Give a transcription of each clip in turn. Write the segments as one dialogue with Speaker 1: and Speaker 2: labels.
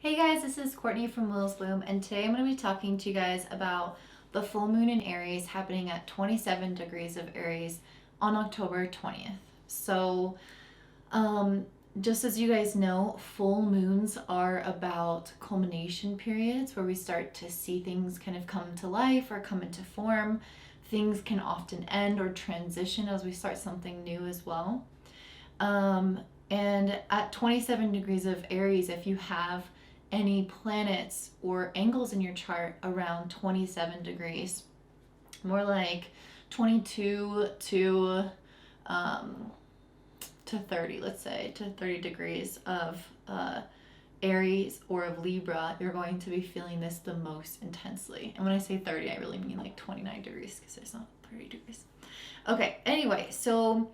Speaker 1: Hey guys, this is Courtney from Will's Bloom, and today I'm going to be talking to you guys about the full moon in Aries happening at 27 degrees of Aries on October 20th. So, um, just as you guys know, full moons are about culmination periods where we start to see things kind of come to life or come into form. Things can often end or transition as we start something new as well. Um, and at 27 degrees of Aries, if you have any planets or angles in your chart around 27 degrees, more like 22 um, to 30, let's say, to 30 degrees of Aries or of Libra, you're going to be feeling this the most intensely. And when I say 30, I really mean like 29 degrees because there's not 30 degrees. Okay, anyway, so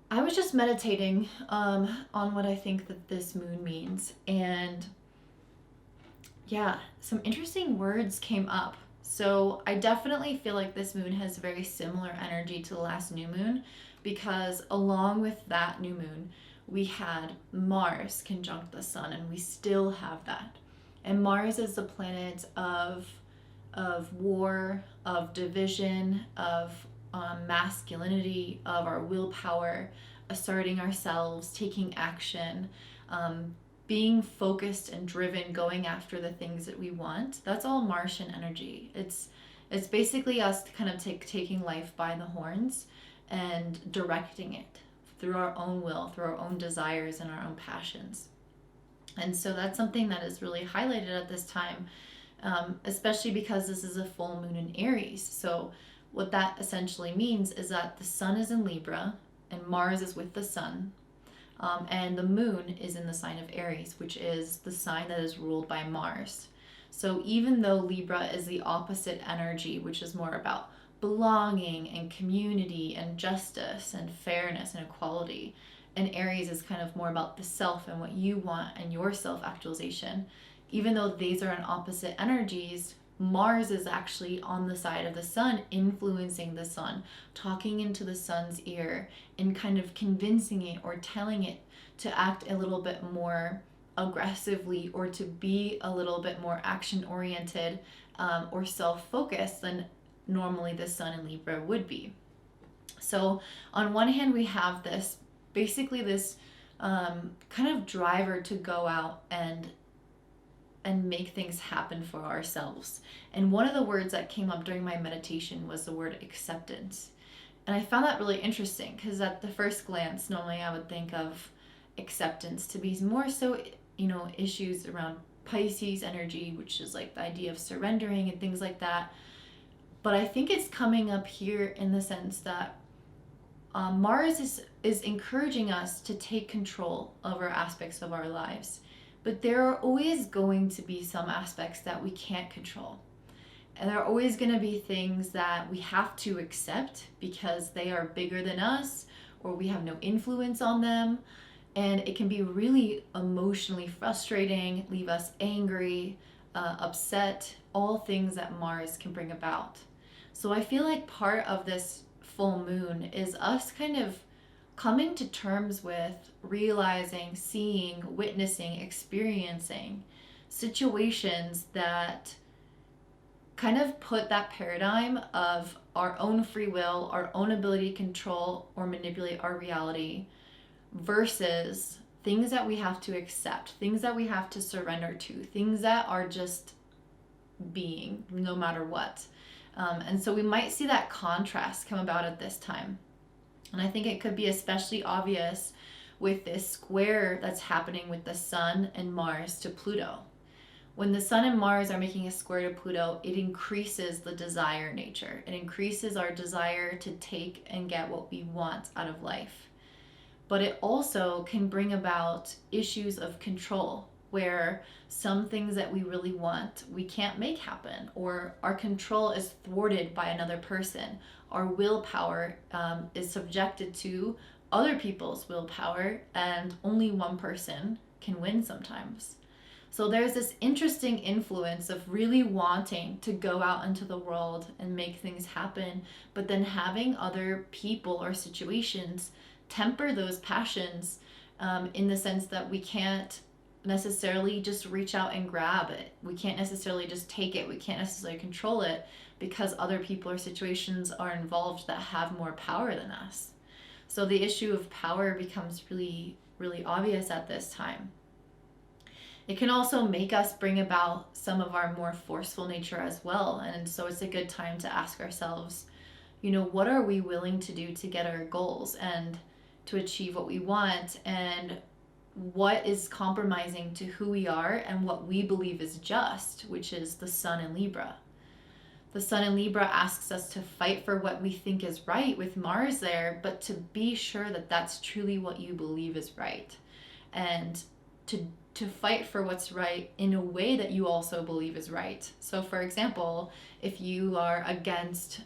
Speaker 1: I was just meditating on what I think that this moon means, and yeah, some interesting words came up. So I definitely feel like this moon has very similar energy to the last new moon, because along with that new moon, we had Mars conjunct the sun, and we still have that. And Mars is the planet of war, of division, of masculinity, of our willpower, asserting ourselves, taking action, being focused and driven, going after the things that we want. That's all Martian energy. It's basically us kind of taking life by the horns and directing it through our own will, through our own desires and our own passions. And so that's something that is really highlighted at this time, especially because this is a full moon in Aries. So what that essentially means is that the sun is in Libra and Mars is with the sun, and the moon is in the sign of Aries, which is the sign that is ruled by Mars. So even though Libra is the opposite energy, which is more about belonging and community and justice and fairness and equality, and Aries is kind of more about the self and what you want and your self-actualization, even though these are in opposite energies, Mars is actually on the side of the sun, influencing the sun, talking into the sun's ear, and kind of convincing it or telling it to act a little bit more aggressively or to be a little bit more action oriented, or self-focused than normally the sun in Libra would be. So on one hand, we have this basically this kind of driver to go out and make things happen for ourselves. And one of the words that came up during my meditation was the word acceptance. And I found that really interesting because at the first glance, normally I would think of acceptance to be more so, issues around Pisces energy, which is like the idea of surrendering and things like that. But I think it's coming up here in the sense that Mars is encouraging us to take control over aspects of our lives. But there are always going to be some aspects that we can't control. And there are always going to be things that we have to accept because they are bigger than us or we have no influence on them. And it can be really emotionally frustrating, leave us angry, upset, all things that Mars can bring about. So I feel like part of this full moon is us kind of coming to terms with realizing, seeing, witnessing, experiencing situations that kind of put that paradigm of our own free will, our own ability to control or manipulate our reality versus things that we have to accept, things that we have to surrender to, things that are just being no matter what. And so we might see that contrast come about at this time. And I think it could be especially obvious with this square that's happening with the sun and Mars to Pluto. When the sun and Mars are making a square to Pluto, it increases the desire nature. It increases our desire to take and get what we want out of life. But it also can bring about issues of control, where some things that we really want we can't make happen, or our control is thwarted by another person. Our willpower is subjected to other people's willpower, and only one person can win sometimes. So there's this interesting influence of really wanting to go out into the world and make things happen, but then having other people or situations temper those passions, in the sense that we can't necessarily just reach out and grab it. We can't necessarily just take it. We can't necessarily control it because other people or situations are involved that have more power than us. So the issue of power becomes really, really obvious at this time. It can also make us bring about some of our more forceful nature as well. And so it's a good time to ask ourselves, you know, what are we willing to do to get our goals and to achieve what we want? And what is compromising to who we are and what we believe is just, which is the sun in Libra. The sun in Libra asks us to fight for what we think is right with Mars there, but to be sure that that's truly what you believe is right. And to fight for what's right in a way that you also believe is right. So for example, if you are against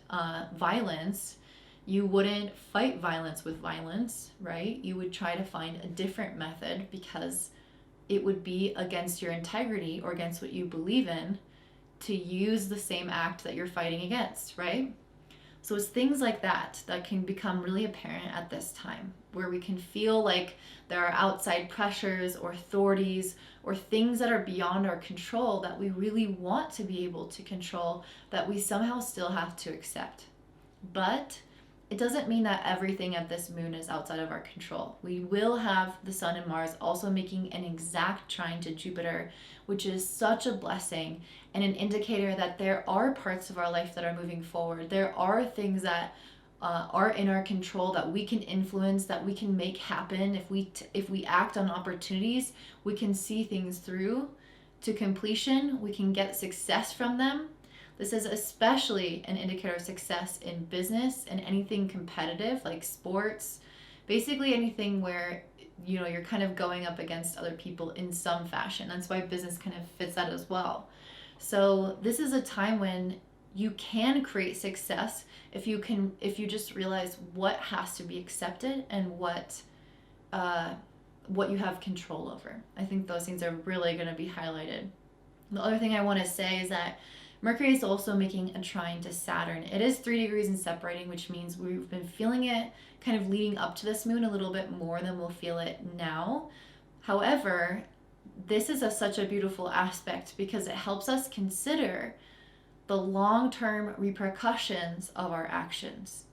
Speaker 1: violence, you wouldn't fight violence with violence, right? You would try to find a different method because it would be against your integrity or against what you believe in to use the same act that you're fighting against, right? So it's things like that that can become really apparent at this time, where we can feel like there are outside pressures or authorities or things that are beyond our control that we really want to be able to control, that we somehow still have to accept. But it doesn't mean that everything at this moon is outside of our control. We will have the sun and Mars also making an exact trine to Jupiter, which is such a blessing and an indicator that there are parts of our life that are moving forward. There are things that are in our control that we can influence, that we can make happen. If we act on opportunities, we can see things through to completion. We can get success from them. This is especially an indicator of success in business and anything competitive like sports, basically anything where, you know, you're kind of going up against other people in some fashion. That's why business kind of fits that as well. So this is a time when you can create success if you just realize what has to be accepted and what you have control over. I think those things are really going to be highlighted. The other thing I want to say is that Mercury is also making a trine to Saturn. It is 3 degrees and separating, which means we've been feeling it kind of leading up to this moon a little bit more than we'll feel it now. However, this is such a beautiful aspect because it helps us consider the long-term repercussions of our actions.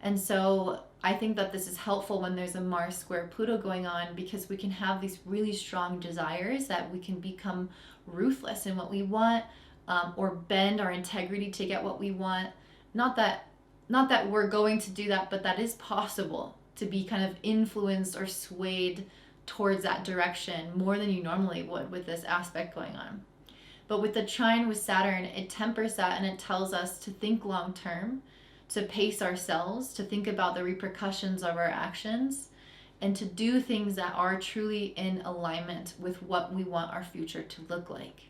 Speaker 1: And so I think that this is helpful when there's a Mars square Pluto going on, because we can have these really strong desires that we can become ruthless in what we want, or bend our integrity to get what we want. Not that we're going to do that, but that is possible, to be kind of influenced or swayed towards that direction more than you normally would with this aspect going on. But with the trine with Saturn, it tempers that and it tells us to think long term, to pace ourselves, to think about the repercussions of our actions, and to do things that are truly in alignment with what we want our future to look like.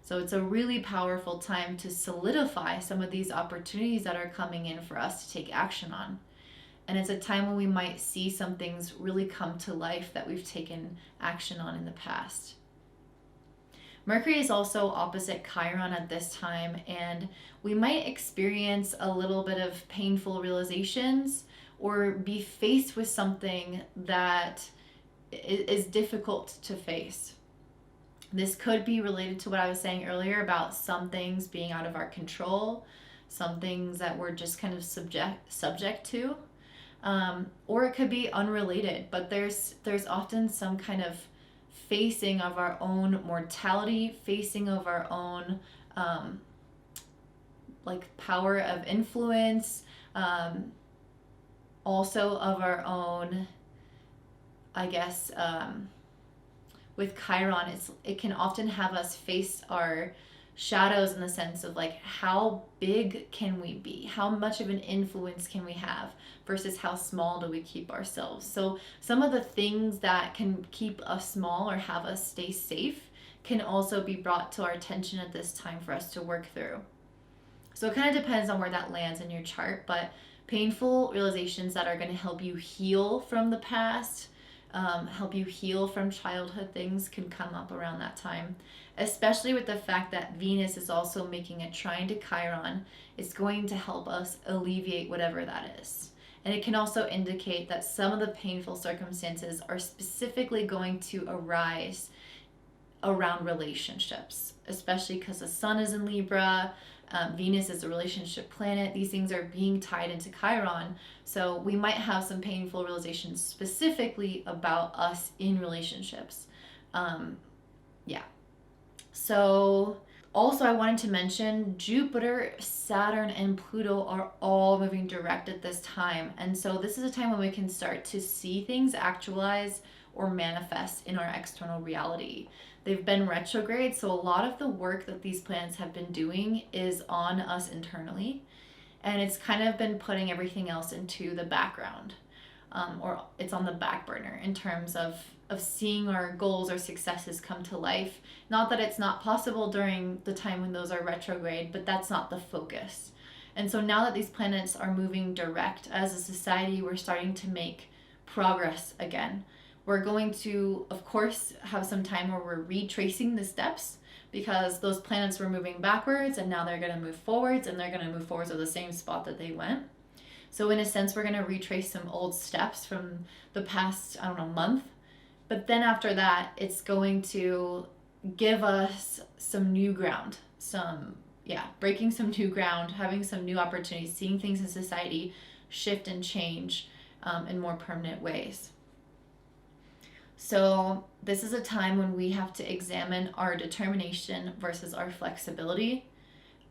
Speaker 1: So it's a really powerful time to solidify some of these opportunities that are coming in for us to take action on. And it's a time when we might see some things really come to life that we've taken action on in the past. Mercury is also opposite Chiron at this time, and we might experience a little bit of painful realizations or be faced with something that is difficult to face. This could be related to what I was saying earlier about some things being out of our control, some things that we're just kind of subject to, or it could be unrelated, but there's often some kind of facing of our own mortality, facing of our own like power of influence, also of our own, I guess, with Chiron, it can often have us face our shadows in the sense of like, how big can we be? How much of an influence can we have versus how small do we keep ourselves? So some of the things that can keep us small or have us stay safe can also be brought to our attention at this time for us to work through. So it kind of depends on where that lands in your chart, but painful realizations that are going to help you heal from the past, help you heal from childhood things can come up around that time, especially with the fact that Venus is also making a trine to Chiron. It's going to help us alleviate whatever that is. And it can also indicate that some of the painful circumstances are specifically going to arise around relationships, especially because the sun is in Libra. Venus is a relationship planet. These things are being tied into Chiron. So we might have some painful realizations specifically about us in relationships. Yeah. So also I wanted to mention Jupiter, Saturn, and Pluto are all moving direct at this time. And so this is a time when we can start to see things actualize or manifest in our external reality. They've been retrograde, so a lot of the work that these planets have been doing is on us internally, and it's kind of been putting everything else into the background, or it's on the back burner in terms of seeing our goals or successes come to life. Not that it's not possible during the time when those are retrograde, but that's not the focus. And so now that these planets are moving direct, as a society, we're starting to make progress again. We're going to, of course, have some time where we're retracing the steps, because those planets were moving backwards and now they're going to move forwards, and they're going to move forwards to the same spot that they went. So in a sense, we're going to retrace some old steps from the past, month. But then after that, it's going to give us some new ground, breaking some new ground, having some new opportunities, seeing things in society shift and change in more permanent ways. So this is a time when we have to examine our determination versus our flexibility,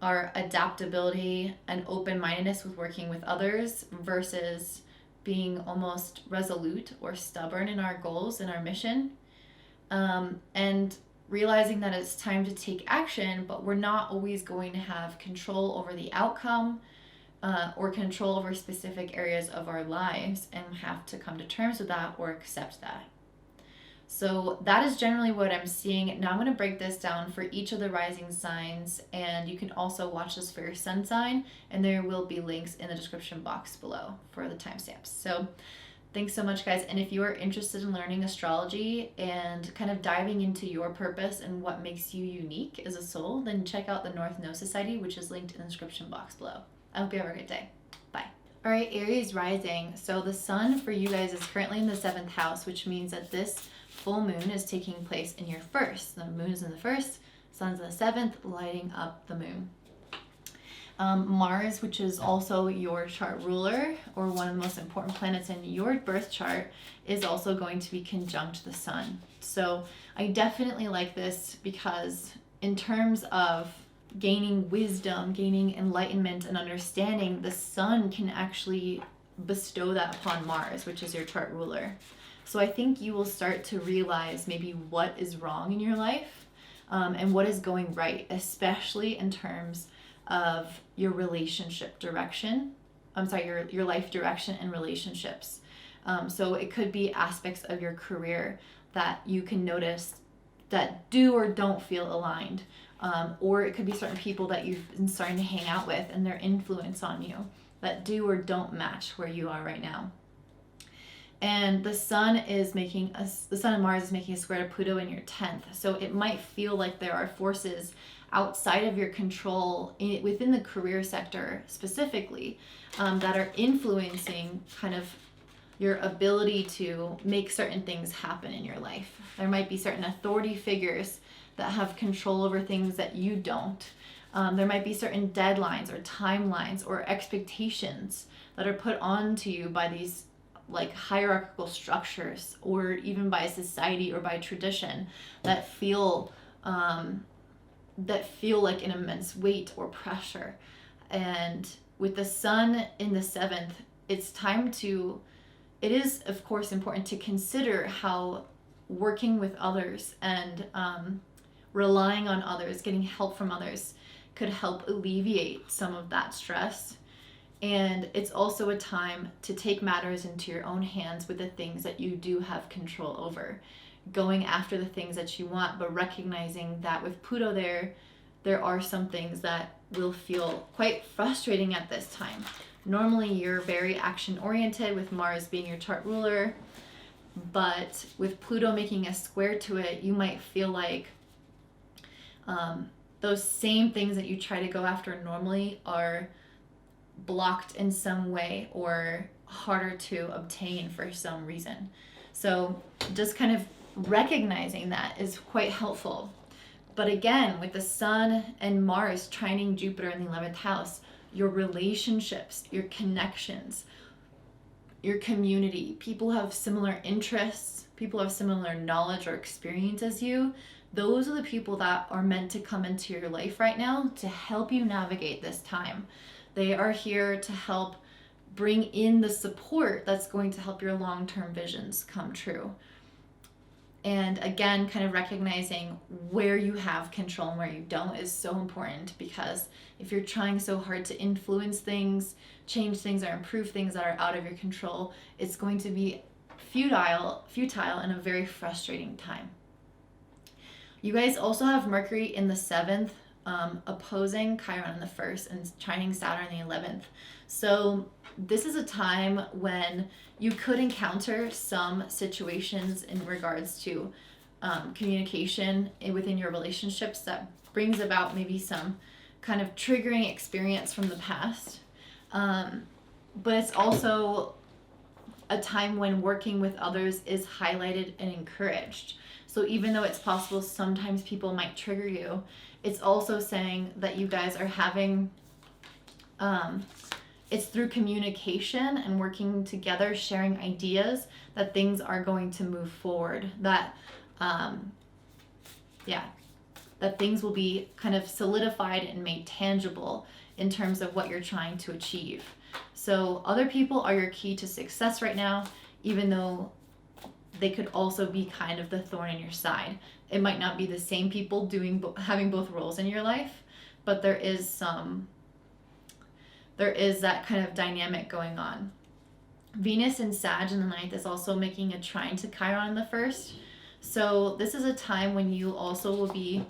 Speaker 1: our adaptability and open-mindedness with working with others versus being almost resolute or stubborn in our goals and our mission, and realizing that it's time to take action, but we're not always going to have control over the outcome or control over specific areas of our lives, and have to come to terms with that or accept that. So that is generally what I'm seeing. Now I'm going to break this down for each of the rising signs, and you can also watch this for your sun sign, and there will be links in the description box below for the timestamps. So thanks so much, guys. And if you are interested in learning astrology and kind of diving into your purpose and what makes you unique as a soul, then check out the North Node Society, which is linked in the description box below. I hope you have a good day. Bye. All right, Aries Rising. So the sun for you guys is currently in the 7th house, which means that this full moon is taking place in your first. The moon is in the first, sun's in the 7th, lighting up the moon. Mars, which is also your chart ruler, or one of the most important planets in your birth chart, is also going to be conjunct the sun. So I definitely like this, because in terms of gaining wisdom, gaining enlightenment and understanding, the sun can actually bestow that upon Mars, which is your chart ruler. So I think you will start to realize maybe what is wrong in your life, and what is going right, especially in terms of your relationship direction. Your life direction and relationships. So it could be aspects of your career that you can notice that do or don't feel aligned. Or it could be certain people that you've been starting to hang out with and their influence on you that do or don't match where you are right now. And the sun and Mars is making a square to Pluto in your 10th. So it might feel like there are forces outside of your control within the career sector specifically, that are influencing kind of your ability to make certain things happen in your life. There might be certain authority figures that have control over things that you don't. There might be certain deadlines or timelines or expectations that are put onto you by these hierarchical structures, or even by society or by tradition, that feel like an immense weight or pressure. And with the sun in the 7th, it is of course important to consider how working with others and relying on others, getting help from others, could help alleviate some of that stress. And it's also a time to take matters into your own hands with the things that you do have control over. Going after the things that you want, but recognizing that with Pluto there are some things that will feel quite frustrating at this time. Normally you're very action-oriented, with Mars being your chart ruler, but with Pluto making a square to it, you might feel like those same things that you try to go after normally are blocked in some way or harder to obtain for some reason. So just kind of recognizing that is quite helpful. But again, with the Sun and Mars trining Jupiter in the 11th house, your relationships, your connections, your community, people have similar interests, people have similar knowledge or experience as you. Those are the people that are meant to come into your life right now to help you navigate this time. They are here to help bring in the support that's going to help your long-term visions come true. And again, kind of recognizing where you have control and where you don't is so important, because if you're trying so hard to influence things, change things, or improve things that are out of your control, it's going to be futile and a very frustrating time. You guys also have Mercury in the 7th, opposing Chiron in the 1st, and trining Saturn in the 11th. So this is a time when you could encounter some situations in regards to communication within your relationships that brings about maybe some kind of triggering experience from the past. But it's also a time when working with others is highlighted and encouraged. So even though it's possible sometimes people might trigger you, it's also saying that you guys are having, it's through communication and working together, sharing ideas, that things are going to move forward. That, that things will be kind of solidified and made tangible in terms of what you're trying to achieve. So other people are your key to success right now, even though they could also be kind of the thorn in your side. It might not be the same people having both roles in your life, but there is that kind of dynamic going on. Venus in Sag in the 9th is also making a trine to Chiron in the 1st. So this is a time when you also will be,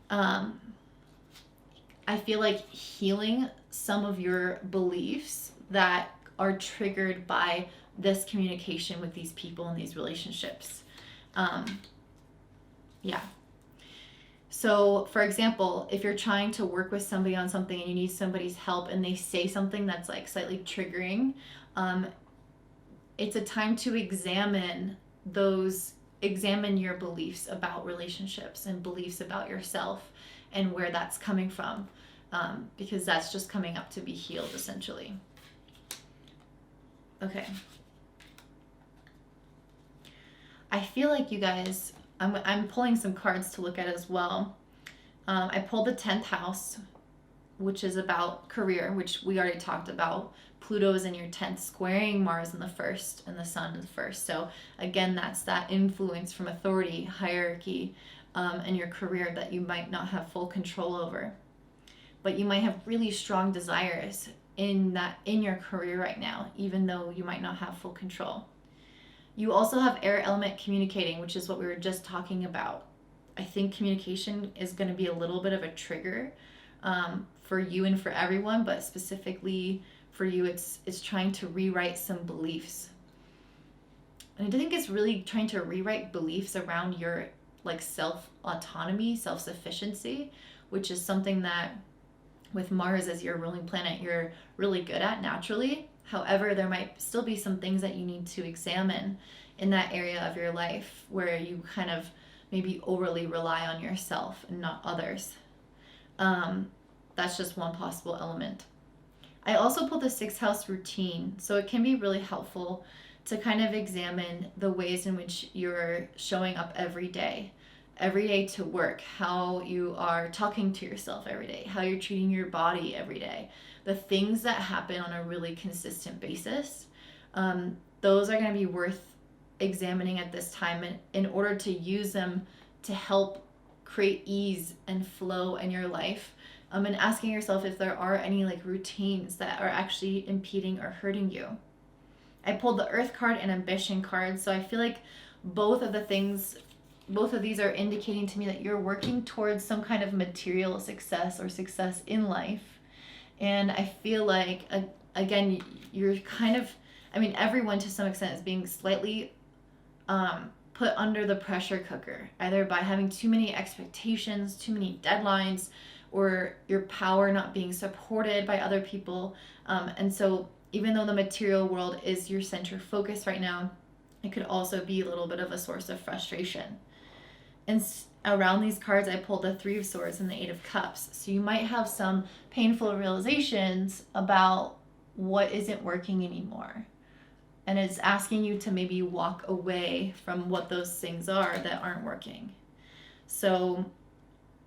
Speaker 1: I feel like, healing some of your beliefs that are triggered by this communication with these people and these relationships. So for example, if you're trying to work with somebody on something and you need somebody's help and they say something that's like slightly triggering, it's a time to examine your beliefs about relationships and beliefs about yourself and where that's coming from, because that's just coming up to be healed essentially. Okay. I feel like you guys, I'm pulling some cards to look at as well. I pulled the 10th house, which is about career, which we already talked about. Pluto is in your 10th, squaring Mars in the 1st and the Sun in the 1st. So again, that's that influence from authority, hierarchy, and your career that you might not have full control over. But you might have really strong desires in your career right now, even though you might not have full control. You also have air element communicating, which is what we were just talking about. I think communication is going to be a little bit of a trigger for you and for everyone, but specifically for you, it's trying to rewrite some beliefs. And I think it's really trying to rewrite beliefs around your like self-autonomy, self-sufficiency, which is something that with Mars as your ruling planet, you're really good at naturally. However, there might still be some things that you need to examine in that area of your life where you kind of maybe overly rely on yourself and not others. That's just one possible element. I also pulled the 6th house routine, so it can be really helpful to kind of examine the ways in which you're showing up every day to work, how you are talking to yourself every day, how you're treating your body every day, the things that happen on a really consistent basis. Those are going to be worth examining at this time in order to use them to help create ease and flow in your life, and asking yourself if there are any like routines that are actually impeding or hurting you. I pulled the Earth card and Ambition card, so I feel like both of these are indicating to me that you're working towards some kind of material success or success in life. And I feel like, again, you're kind of, everyone to some extent is being slightly put under the pressure cooker, either by having too many expectations, too many deadlines, or your power not being supported by other people. And so even though the material world is your center focus right now, It could also be a little bit of a source of frustration. And around these cards, I pulled the Three of Swords and the Eight of Cups. So you might have some painful realizations about what isn't working anymore. And it's asking you to maybe walk away from what those things are that aren't working. So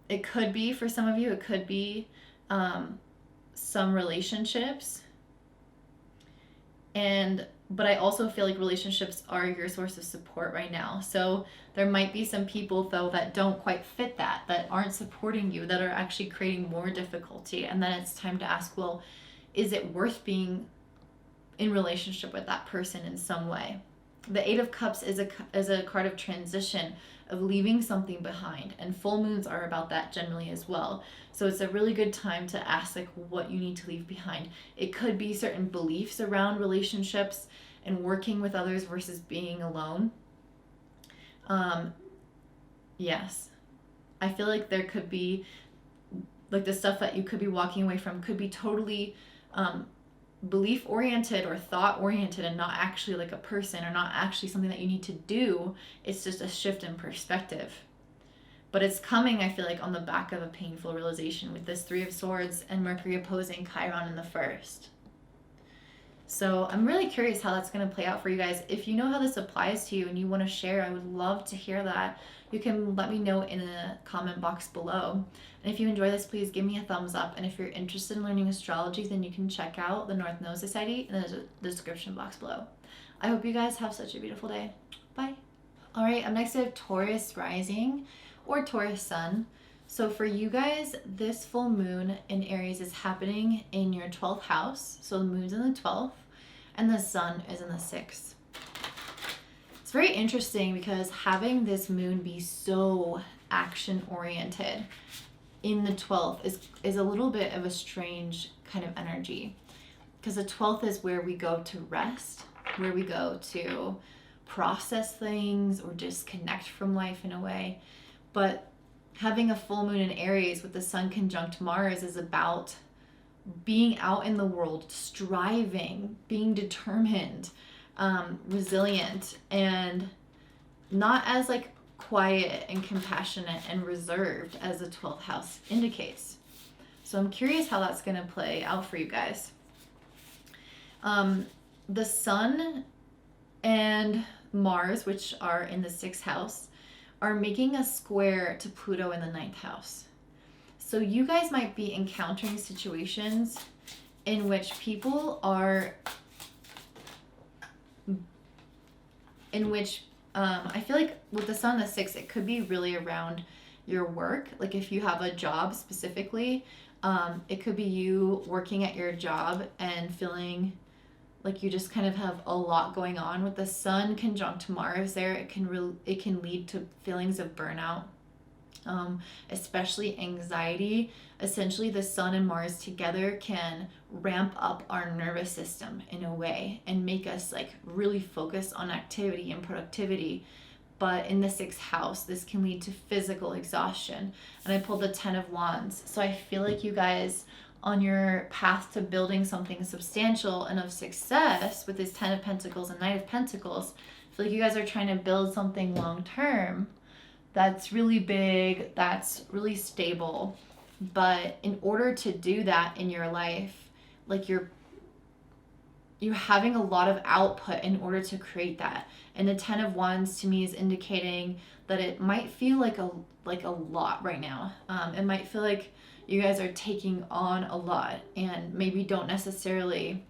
Speaker 1: it could be, for some of you, it could be some relationships. But I also feel like relationships are your source of support right now. So there might be some people, though, that don't quite fit that aren't supporting you, that are actually creating more difficulty. And then it's time to ask, well, is it worth being in relationship with that person in some way? The Eight of Cups is a card of transition, of leaving something behind. And full moons are about that generally as well. So it's a really good time to ask like what you need to leave behind. It could be certain beliefs around relationships and working with others versus being alone. Yes. I feel like there could be like the stuff that you could be walking away from could be totally belief oriented or thought oriented and not actually like a person or not actually something that you need to do. It's just a shift in perspective. But it's coming, I feel like, on the back of a painful realization with this Three of Swords and Mercury opposing Chiron in the first. So I'm really curious how that's going to play out for you guys. If you know how this applies to you and you want to share, I would love to hear that. You can let me know in the comment box below. And if you enjoy this, please give me a thumbs up. And if you're interested in learning astrology, then you can check out the North Node Society in the description box below. I hope you guys have such a beautiful day. Bye. All right, up next I have Taurus Rising or Taurus Sun. So for you guys, this full moon in Aries is happening in your 12th house. So the moon's in the 12th and the sun is in the 6th. It's very interesting because having this moon be so action oriented in the 12th is a little bit of a strange kind of energy, because the 12th is where we go to rest, where we go to process things or disconnect from life in a way. But having a full moon in Aries with the sun conjunct Mars is about being out in the world, striving, being determined, resilient, and not as like quiet and compassionate and reserved as the 12th house indicates. So I'm curious how that's going to play out for you guys. The sun and Mars, which are in the 6th house, are making a square to Pluto in the 9th house. So you guys might be encountering situations in which people are, I feel like with the sun in the 6th, it could be really around your work. Like if you have a job specifically, it could be you working at your job and feeling like you just kind of have a lot going on. With the sun conjunct Mars there, it can lead to feelings of burnout, especially anxiety. Essentially, the sun and Mars together can ramp up our nervous system in a way and make us like really focus on activity and productivity. But in the 6th house, this can lead to physical exhaustion. And I pulled the 10 of Wands. So I feel like you guys, on your path to building something substantial and of success with this 10 of Pentacles and Knight of Pentacles, I feel like you guys are trying to build something long term that's really big, that's really stable. But in order to do that in your life, like you're having a lot of output in order to create that. And the 10 of Wands to me is indicating that it might feel like a lot right now. It might feel like you guys are taking on a lot and maybe don't necessarily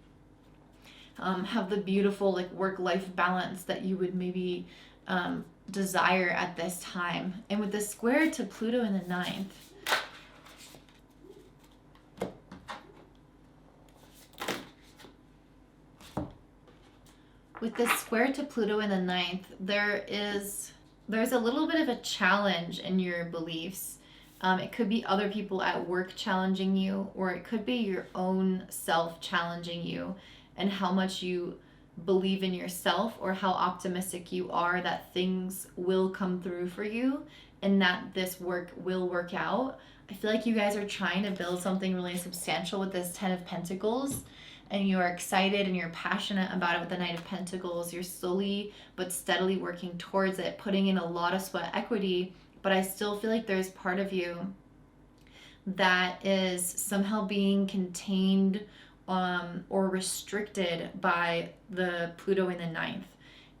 Speaker 1: have the beautiful like work-life balance that you would maybe desire at this time. And with the square to Pluto in the 9th, there's a little bit of a challenge in your beliefs. It could be other people at work challenging you, or it could be your own self challenging you and how much you believe in yourself or how optimistic you are that things will come through for you and that this work will work out. I feel like you guys are trying to build something really substantial with this 10 of Pentacles, and you're excited and you're passionate about it with the Knight of Pentacles. You're slowly but steadily working towards it, putting in a lot of sweat equity, but I still feel like there's part of you that is somehow being contained or restricted by the Pluto in the ninth.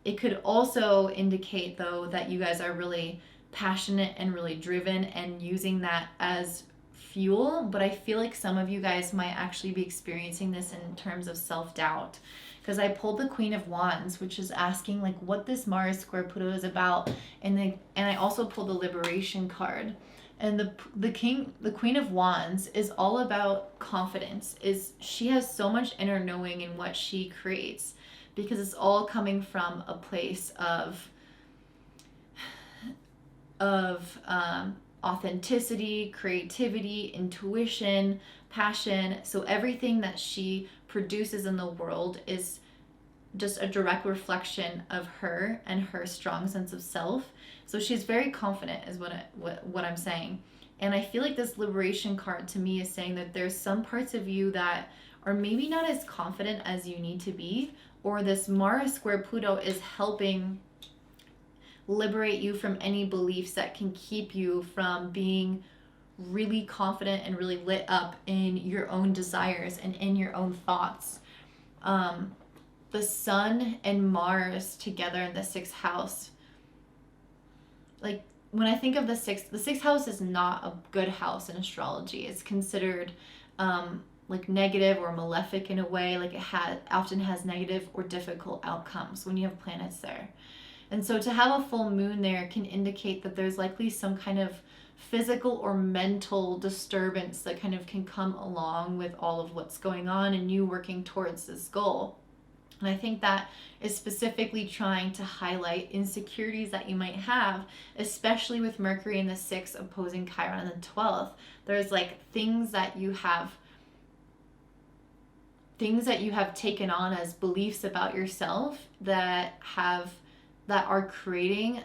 Speaker 1: It could also indicate, though, that you guys are really passionate and really driven and using that as fuel, but I feel like some of you guys might actually be experiencing this in terms of self-doubt, because I pulled the Queen of Wands, which is asking like what this Mars square Pluto is about, and I also pulled the Liberation card. And the Queen of Wands is all about confidence. She has so much inner knowing in what she creates, because it's all coming from a place of authenticity, creativity, intuition, passion. So everything that she produces in the world is just a direct reflection of her and her strong sense of self. So she's very confident is what I'm saying. And I feel like this Liberation card to me is saying that there's some parts of you that are maybe not as confident as you need to be, or this Mars square Pluto is helping liberate you from any beliefs that can keep you from being really confident and really lit up in your own desires and in your own thoughts. The Sun and Mars together in the sixth house. Like when I think of the sixth house is not a good house in astrology. It's considered like negative or malefic in a way. Like it often has negative or difficult outcomes when you have planets there. And so to have a full moon there can indicate that there's likely some kind of physical or mental disturbance that kind of can come along with all of what's going on and you working towards this goal. And I think that is specifically trying to highlight insecurities that you might have, especially with Mercury in the 6th opposing Chiron in the 12th. There's like things that you have taken on as beliefs about yourself that are creating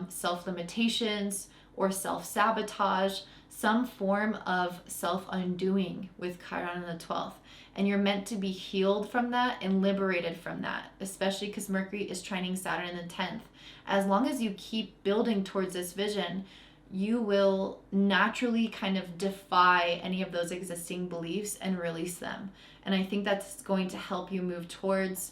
Speaker 1: self-limitations or self-sabotage, some form of self-undoing with Chiron in the 12th. And you're meant to be healed from that and liberated from that, especially because Mercury is trining Saturn in the 10th. As long as you keep building towards this vision, you will naturally kind of defy any of those existing beliefs and release them. And I think that's going to help you move towards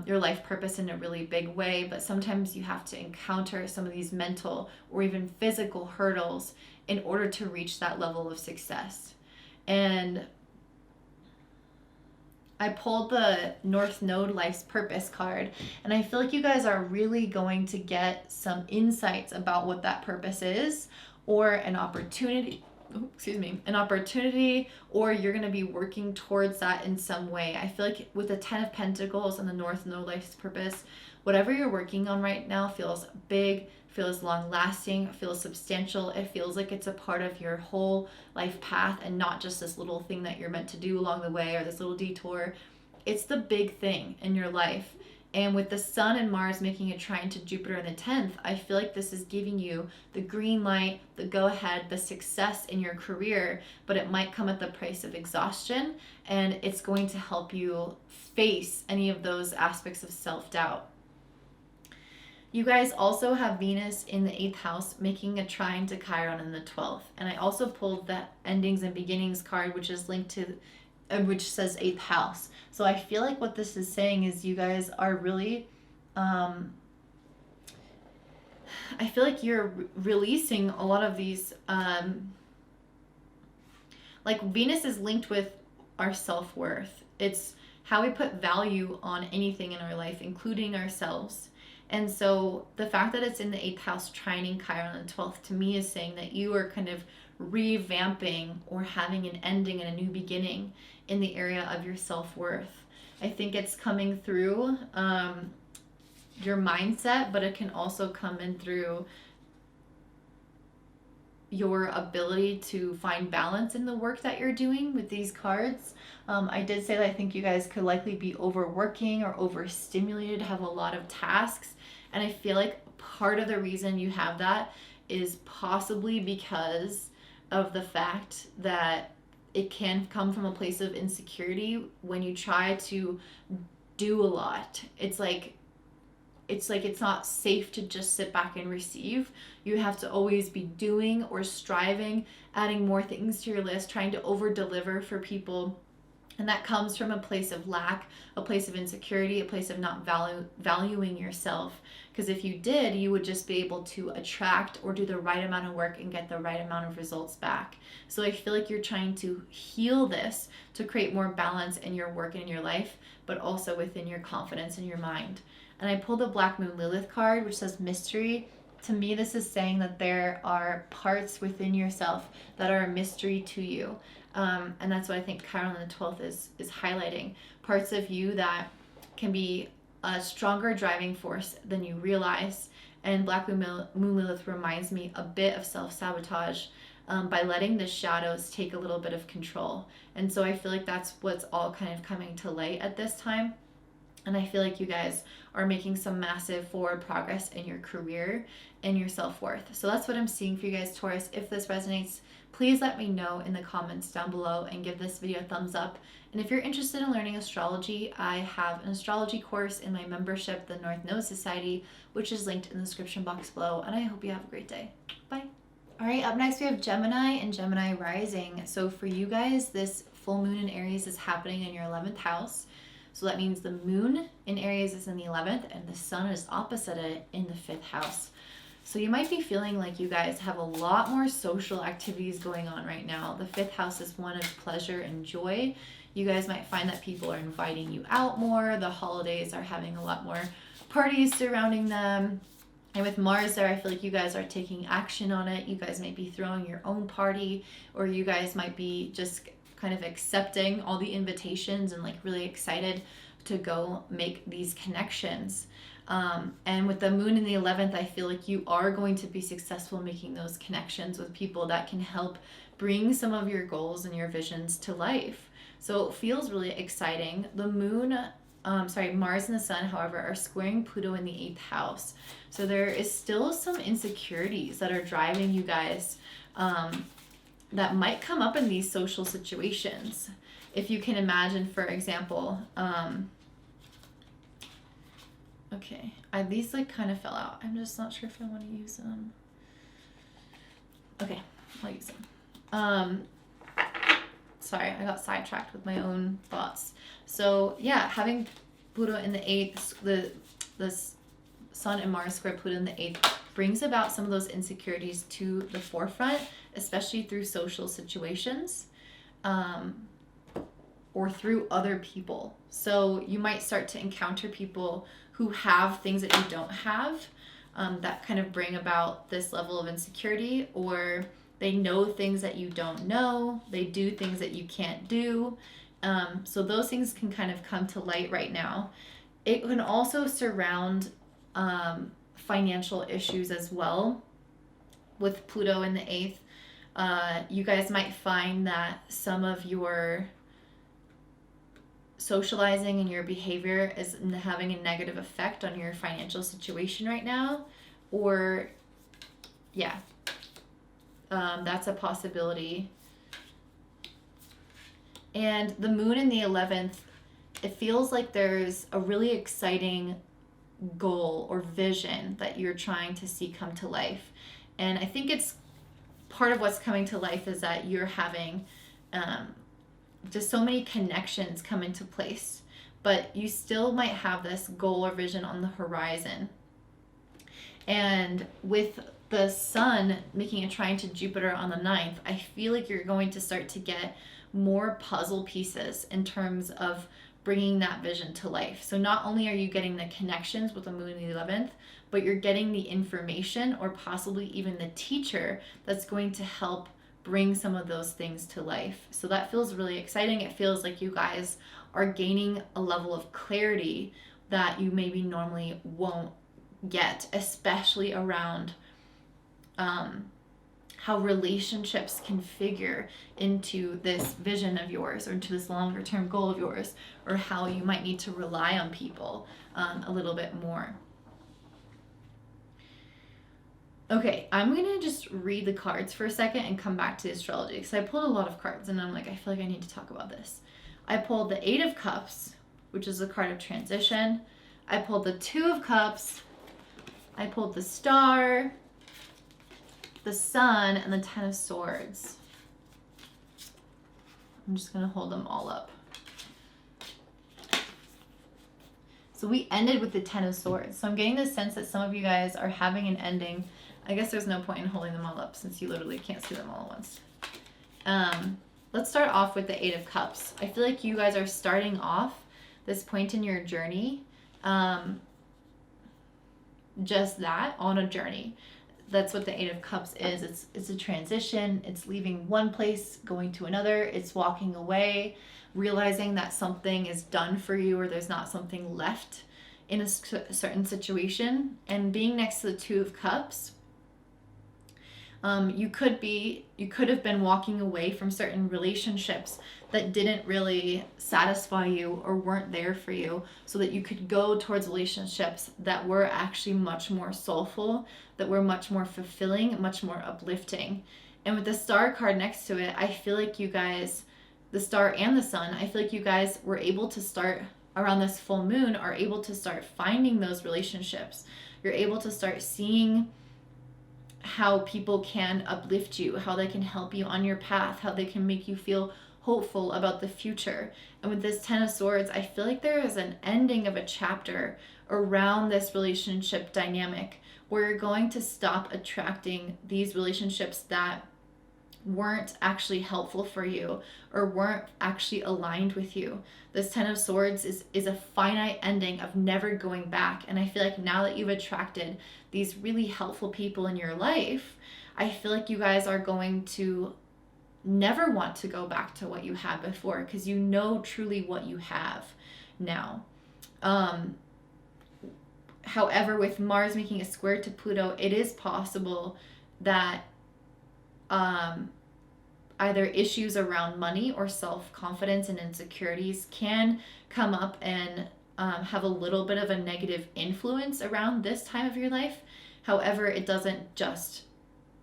Speaker 1: your life purpose in a really big way. But sometimes you have to encounter some of these mental or even physical hurdles in order to reach that level of success. And I pulled the North Node Life's Purpose card, and I feel like you guys are really going to get some insights about what that purpose is, or an opportunity, or you're going to be working towards that in some way. I feel like with the 10 of Pentacles and the North Node Life's Purpose, whatever you're working on right now feels big, feels long-lasting, feels substantial. It feels like it's a part of your whole life path and not just this little thing that you're meant to do along the way or this little detour. It's the big thing in your life. And with the Sun and Mars making a trine to Jupiter in the 10th, I feel like this is giving you the green light, the go-ahead, the success in your career, but it might come at the price of exhaustion, and it's going to help you face any of those aspects of self-doubt. You guys also have Venus in the 8th house making a trine to Chiron in the 12th. And I also pulled that Endings and Beginnings card, which is linked to, which says 8th house. So I feel like what this is saying is you guys are really, I feel like you're releasing a lot of these, like Venus is linked with our self-worth. It's how we put value on anything in our life, including ourselves. And so the fact that it's in the 8th house trining Chiron in the 12th to me is saying that you are kind of revamping or having an ending and a new beginning in the area of your self-worth. I think it's coming through your mindset, but it can also come in through your ability to find balance in the work that you're doing with these cards. I did say that I think you guys could likely be overworking or overstimulated, have a lot of tasks. And I feel like part of the reason you have that is possibly because of the fact that it can come from a place of insecurity when you try to do a lot. It's like it's not safe to just sit back and receive. You have to always be doing or striving, adding more things to your list, trying to over deliver for people. And that comes from a place of lack, a place of insecurity, a place of not valuing yourself. Because if you did, you would just be able to attract or do the right amount of work and get the right amount of results back. So I feel like you're trying to heal this to create more balance in your work and in your life, but also within your confidence and your mind. And I pulled a Black Moon Lilith card, which says mystery. To me, this is saying that there are parts within yourself that are a mystery to you. And that's what I think Chiron on the 12th is highlighting. Parts of you that can be a stronger driving force than you realize. And Black Moon Lilith reminds me a bit of self-sabotage by letting the shadows take a little bit of control. And so I feel like that's what's all kind of coming to light at this time. And I feel like you guys are making some massive forward progress in your career and your self-worth. So that's what I'm seeing for you guys, Taurus. If this resonates, please let me know in the comments down below and give this video a thumbs up. And if you're interested in learning astrology, I have an astrology course in my membership, the North Node Society, which is linked in the description box below. And I hope you have a great day. Bye. All right, up next we have Gemini and Gemini Rising. So for you guys, this full moon in Aries is happening in your 11th house. So that means the moon in Aries is in the 11th and the sun is opposite it in the 5th house. So you might be feeling like you guys have a lot more social activities going on right now. The 5th house is one of pleasure and joy. You guys might find that people are inviting you out more. The holidays are having a lot more parties surrounding them. And with Mars there, I feel like you guys are taking action on it. You guys might be throwing your own party, or you guys might be just kind of accepting all the invitations and like really excited to go make these connections. And with the moon in the 11th, I feel like you are going to be successful making those connections with people that can help bring some of your goals and your visions to life. So it feels really exciting. The moon, Mars and the sun, however, are squaring Pluto in the 8th house. So there is still some insecurities that are driving you guys that might come up in these social situations. If you can imagine, for example, okay, these like kind of fell out. I'm just not sure if I want to use them. Okay, I'll use them. Sorry, I got sidetracked with my own thoughts. So yeah, having Pluto in the 8th, the Sun and Mars square Pluto in the 8th brings about some of those insecurities to the forefront, especially through social situations or through other people. So you might start to encounter people who have things that you don't have that kind of bring about this level of insecurity, or they know things that you don't know. They do things that you can't do. So those things can kind of come to light right now. It can also surround financial issues as well. With Pluto in the 8th, you guys might find that some of your socializing and your behavior is having a negative effect on your financial situation right now. Or, yeah, that's a possibility. And the moon in the 11th, it feels like there's a really exciting goal or vision that you're trying to see come to life. And I think it's part of what's coming to life is that you're having just so many connections come into place, but you still might have this goal or vision on the horizon. And with the sun making a trine to Jupiter on the 9th, I feel like you're going to start to get more puzzle pieces in terms of bringing that vision to life. So not only are you getting the connections with the moon in the 11th, but you're getting the information or possibly even the teacher that's going to help bring some of those things to life. So that feels really exciting. It feels like you guys are gaining a level of clarity that you maybe normally won't get, especially around how relationships can figure into this vision of yours or into this longer term goal of yours, or how you might need to rely on people a little bit more. Okay, I'm going to just read the cards for a second and come back to the astrology because I pulled a lot of cards and I'm like, I feel like I need to talk about this. I pulled the Eight of Cups, which is a card of transition. I pulled the Two of Cups. I pulled the Star, the Sun, and the Ten of Swords. I'm just going to hold them all up. So we ended with the Ten of Swords. So I'm getting the sense that some of you guys are having an ending. I guess there's no point in holding them all up since you literally can't see them all at once. Let's start off with the Eight of Cups. I feel like you guys are starting off this point in your journey, just that, on a journey. That's what the Eight of Cups is. It's a transition. It's leaving one place, going to another. It's walking away, realizing that something is done for you or there's not something left in a certain situation. And being next to the Two of Cups, you could have been walking away from certain relationships that didn't really satisfy you or weren't there for you, so that you could go towards relationships that were actually much more soulful, that were much more fulfilling, much more uplifting. And with the Star card next to it, I feel like you guys, the Star and the Sun, I feel like you guys were able to start around this full moon, are able to start finding those relationships. You're able to start seeing how people can uplift you, how they can help you on your path, how they can make you feel hopeful about the future. And with this Ten of Swords, I feel like there is an ending of a chapter around this relationship dynamic where you're going to stop attracting these relationships that weren't actually helpful for you or weren't actually aligned with you. This Ten of Swords is a finite ending of never going back. And I feel like now that you've attracted these really helpful people in your life, I feel like you guys are going to never want to go back to what you had before because you know truly what you have now. However, with Mars making a square to Pluto, it is possible that either issues around money or self-confidence and insecurities can come up and have a little bit of a negative influence around this time of your life. However,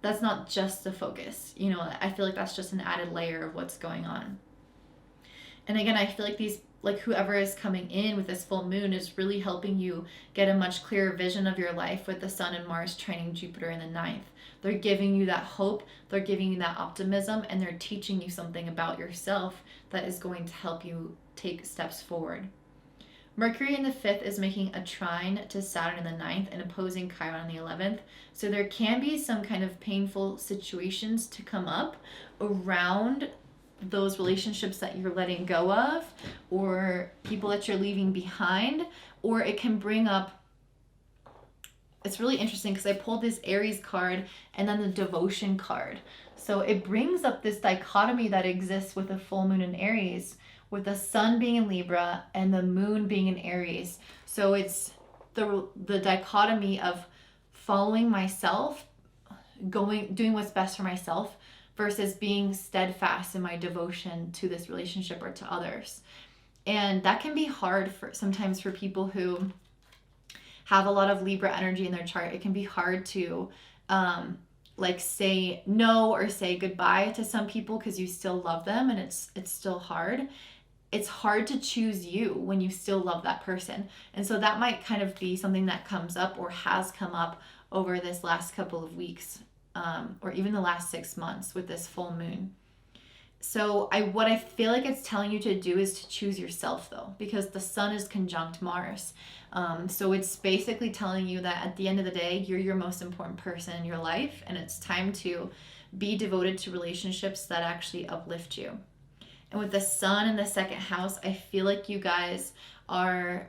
Speaker 1: that's not just the focus. You know, I feel like that's just an added layer of what's going on. And again, I feel like whoever is coming in with this full moon is really helping you get a much clearer vision of your life with the Sun and Mars trining Jupiter in the 9th. They're giving you that hope, they're giving you that optimism, and they're teaching you something about yourself that is going to help you take steps forward. Mercury in the 5th is making a trine to Saturn in the 9th and opposing Chiron in the 11th. So there can be some kind of painful situations to come up around those relationships that you're letting go of or people that you're leaving behind, or it can bring up, it's really interesting because I pulled this Aries card and then the devotion card. So it brings up this dichotomy that exists with a full moon in Aries, with the sun being in Libra and the moon being in Aries. So it's the dichotomy of following myself, doing what's best for myself, versus being steadfast in my devotion to this relationship or to others. And that can be hard sometimes for people who have a lot of Libra energy in their chart. It can be hard to say no or say goodbye to some people because you still love them, and it's still hard. It's hard to choose you when you still love that person. And so that might kind of be something that comes up or has come up over this last couple of weeks, or even the last 6 months with this full moon. So what I feel like it's telling you to do is to choose yourself, though, because the sun is conjunct Mars. So it's basically telling you that at the end of the day, you're your most important person in your life, and it's time to be devoted to relationships that actually uplift you. And with the sun in the 2nd house, I feel like you guys are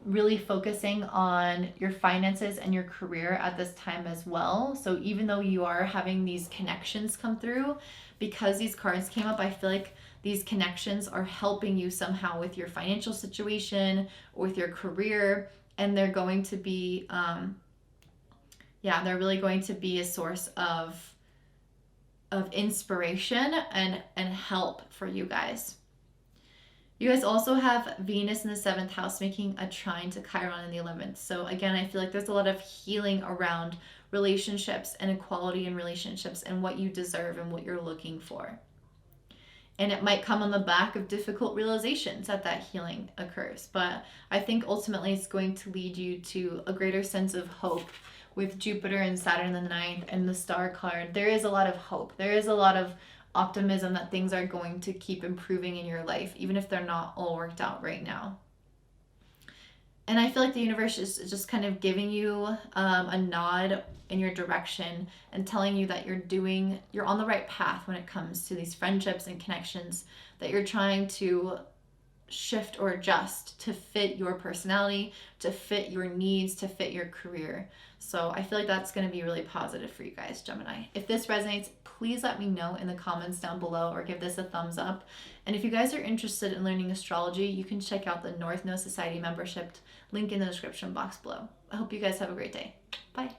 Speaker 1: really focusing on your finances and your career at this time as well. So even though you are having these connections come through, because these cards came up, I feel like these connections are helping you somehow with your financial situation or with your career, and they're going to be they're really going to be a source of inspiration and help for you guys. You guys also have Venus in the 7th house making a trine to Chiron in the 11th. So again, I feel like there's a lot of healing around relationships and equality in relationships and what you deserve and what you're looking for. And it might come on the back of difficult realizations that healing occurs. But I think ultimately it's going to lead you to a greater sense of hope. With Jupiter and Saturn in the ninth and the star card, there is a lot of hope. There is a lot of optimism that things are going to keep improving in your life, even if they're not all worked out right now. And I feel like the universe is just kind of giving you a nod in your direction and telling you that you're on the right path when it comes to these friendships and connections, that you're trying to shift or adjust to fit your personality, to fit your needs, to fit your career. So I feel like that's going to be really positive for you guys, Gemini. If this resonates, please let me know in the comments down below or give this a thumbs up. And if you guys are interested in learning astrology, you can check out the North Node Society membership, link in the description box below. I hope you guys have a great day. Bye.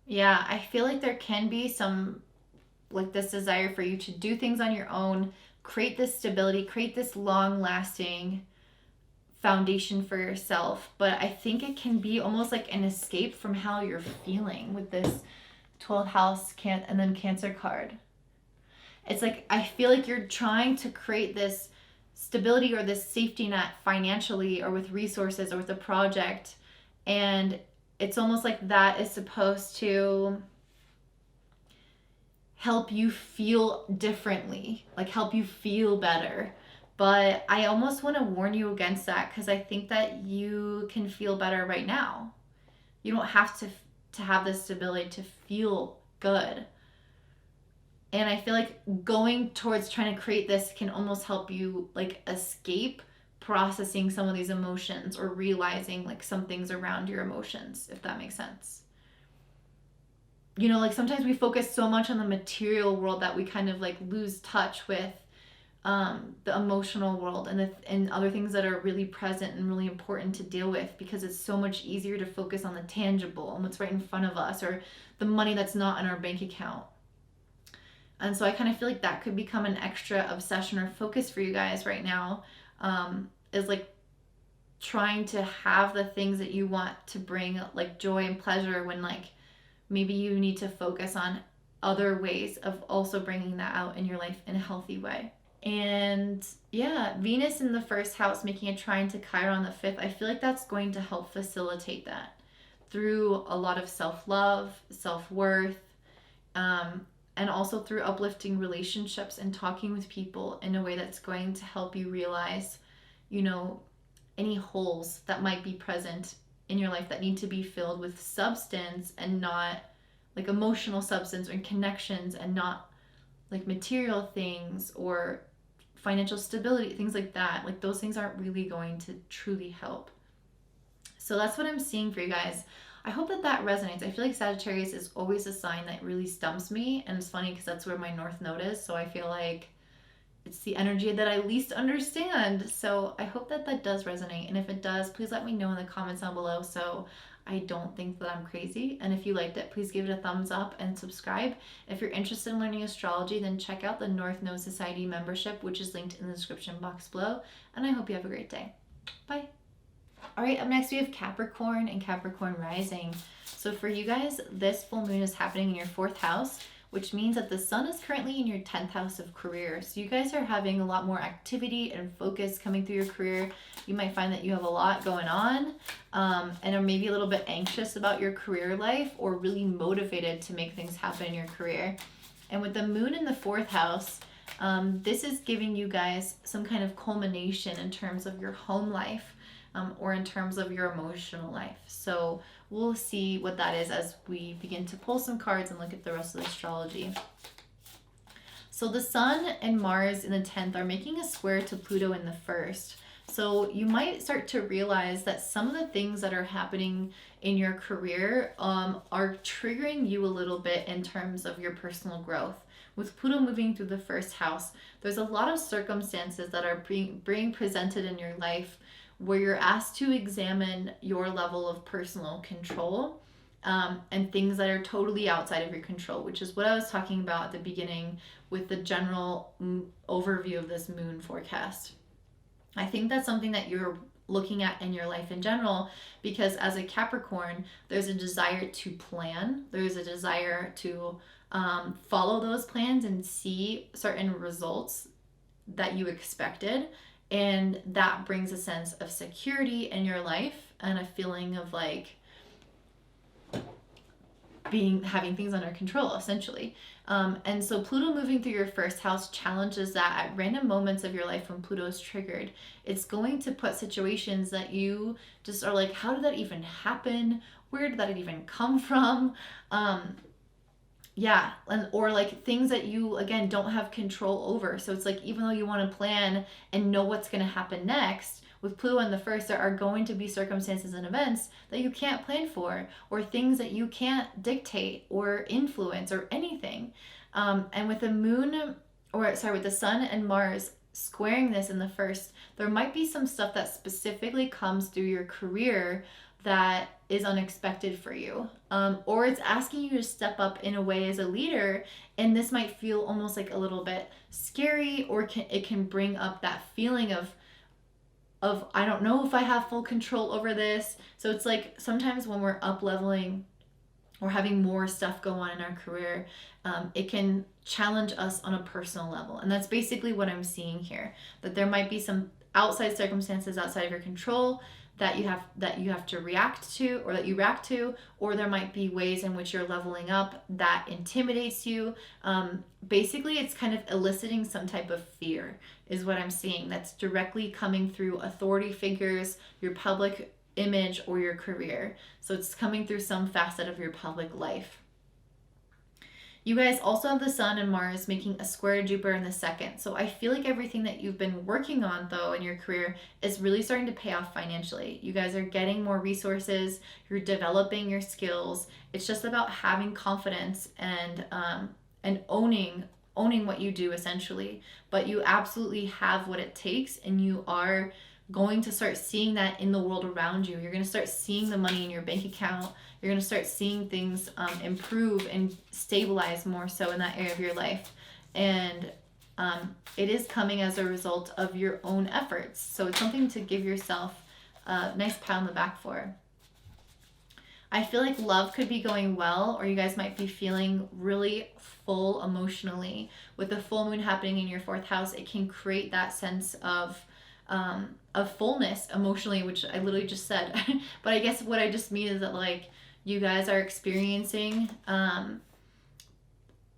Speaker 1: Yeah, I feel like there can be some, like, this desire for you to do things on your own, create this stability, create this long lasting foundation for yourself. But I think it can be almost like an escape from how you're feeling with this 12th house and then Cancer card. It's like I feel like you're trying to create this stability or this safety net financially or with resources or with a project, and it's almost like that is supposed to help you feel differently, like help you feel better. But I almost want to warn you against that because I think that you can feel better right now. You don't have to have this stability to feel good. And I feel like going towards trying to create this can almost help you like escape processing some of these emotions or realizing like some things around your emotions, if that makes sense. You know, like sometimes we focus so much on the material world that we kind of like lose touch with the emotional world and other things that are really present and really important to deal with, because it's so much easier to focus on the tangible and what's right in front of us or the money that's not in our bank account. And so I kind of feel like that could become an extra obsession or focus for you guys right now, is like trying to have the things that you want to bring like joy and pleasure when like maybe you need to focus on other ways of also bringing that out in your life in a healthy way. And yeah, Venus in the first house making a trine to Chiron on the fifth, I feel like that's going to help facilitate that through a lot of self-love, self-worth, and also through uplifting relationships and talking with people in a way that's going to help you realize, you know, any holes that might be present in your life that need to be filled with substance and not like emotional substance or connections and not like material things or financial stability, things like that. Like those things aren't really going to truly help. So that's what I'm seeing for you guys. I hope that that resonates. I feel like Sagittarius is always a sign that really stumps me. And it's funny because that's where my North Node is. So I feel like it's the energy that I least understand. So I hope that that does resonate. And if it does, please let me know in the comments down below so I don't think that I'm crazy. And if you liked it, please give it a thumbs up and subscribe. If you're interested in learning astrology, then check out the North Node Society membership, which is linked in the description box below. And I hope you have a great day. Bye. All right, up next we have Capricorn and Capricorn Rising. So for you guys, this full moon is happening in your 4th house, which means that the sun is currently in your 10th house of career. So you guys are having a lot more activity and focus coming through your career. You might find that you have a lot going on, and are maybe a little bit anxious about your career life or really motivated to make things happen in your career. And with the moon in the 4th house, this is giving you guys some kind of culmination in terms of your home life. Or in terms of your emotional life. So we'll see what that is as we begin to pull some cards and look at the rest of the astrology. So the Sun and Mars in the 10th are making a square to Pluto in the 1st. So you might start to realize that some of the things that are happening in your career are triggering you a little bit in terms of your personal growth. With Pluto moving through the 1st house, there's a lot of circumstances that are being presented in your life where you're asked to examine your level of personal control, and things that are totally outside of your control, which is what I was talking about at the beginning with the general overview of this moon forecast. I think that's something that you're looking at in your life in general, because as a Capricorn, there's a desire to plan, there's a desire to follow those plans and see certain results that you expected. And that brings a sense of security in your life and a feeling of like having things under control, essentially. And so Pluto moving through your 1st house challenges that at random moments of your life when Pluto is triggered. It's going to put situations that you just are like, how did that even happen? Where did that even come from? Yeah, or like things that you again don't have control over. So it's like even though you want to plan and know what's going to happen next, with Pluto in the 1st, there are going to be circumstances and events that you can't plan for, or things that you can't dictate or influence or anything. And with with the Sun and Mars squaring this in the 1st, there might be some stuff that specifically comes through your career that is unexpected for you. Or it's asking you to step up in a way as a leader, and this might feel almost like a little bit scary, or it can bring up that feeling of I don't know if I have full control over this. So it's like sometimes when we're up leveling or having more stuff go on in our career, it can challenge us on a personal level. And that's basically what I'm seeing here, that there might be some outside circumstances outside of your control that you have to react to, or that you react to, or there might be ways in which you're leveling up that intimidates you. Basically, it's kind of eliciting some type of fear is what I'm seeing, that's directly coming through authority figures, your public image, or your career. So it's coming through some facet of your public life. You guys also have the Sun and Mars making a square to Jupiter in the second. So I feel like everything that you've been working on, though, in your career is really starting to pay off financially. You guys are getting more resources. You're developing your skills. It's just about having confidence and owning what you do, essentially. But you absolutely have what it takes, and you are going to start seeing that in the world around you. You're going to start seeing the money in your bank account. You're going to start seeing things improve and stabilize more so in that area of your life. And it is coming as a result of your own efforts. So it's something to give yourself a nice pat on the back for. I feel like love could be going well, or you guys might be feeling really full emotionally. With the full moon happening in your 4th house, it can create that sense of fullness emotionally, which I literally just said. But I guess what I just mean is that, like, you guys are experiencing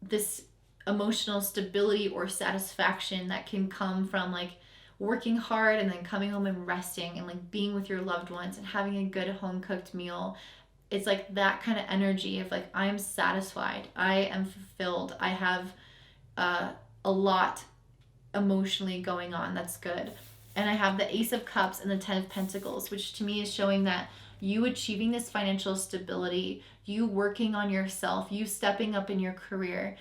Speaker 1: this emotional stability or satisfaction that can come from, like, working hard and then coming home and resting and, like, being with your loved ones and having a good home cooked meal. It's like that kind of energy of, like, I am satisfied, I am fulfilled, I have a lot emotionally going on that's good. And I have the Ace of Cups and the 10 of Pentacles, which to me is showing that you achieving this financial stability, you working on yourself, you stepping up in your career,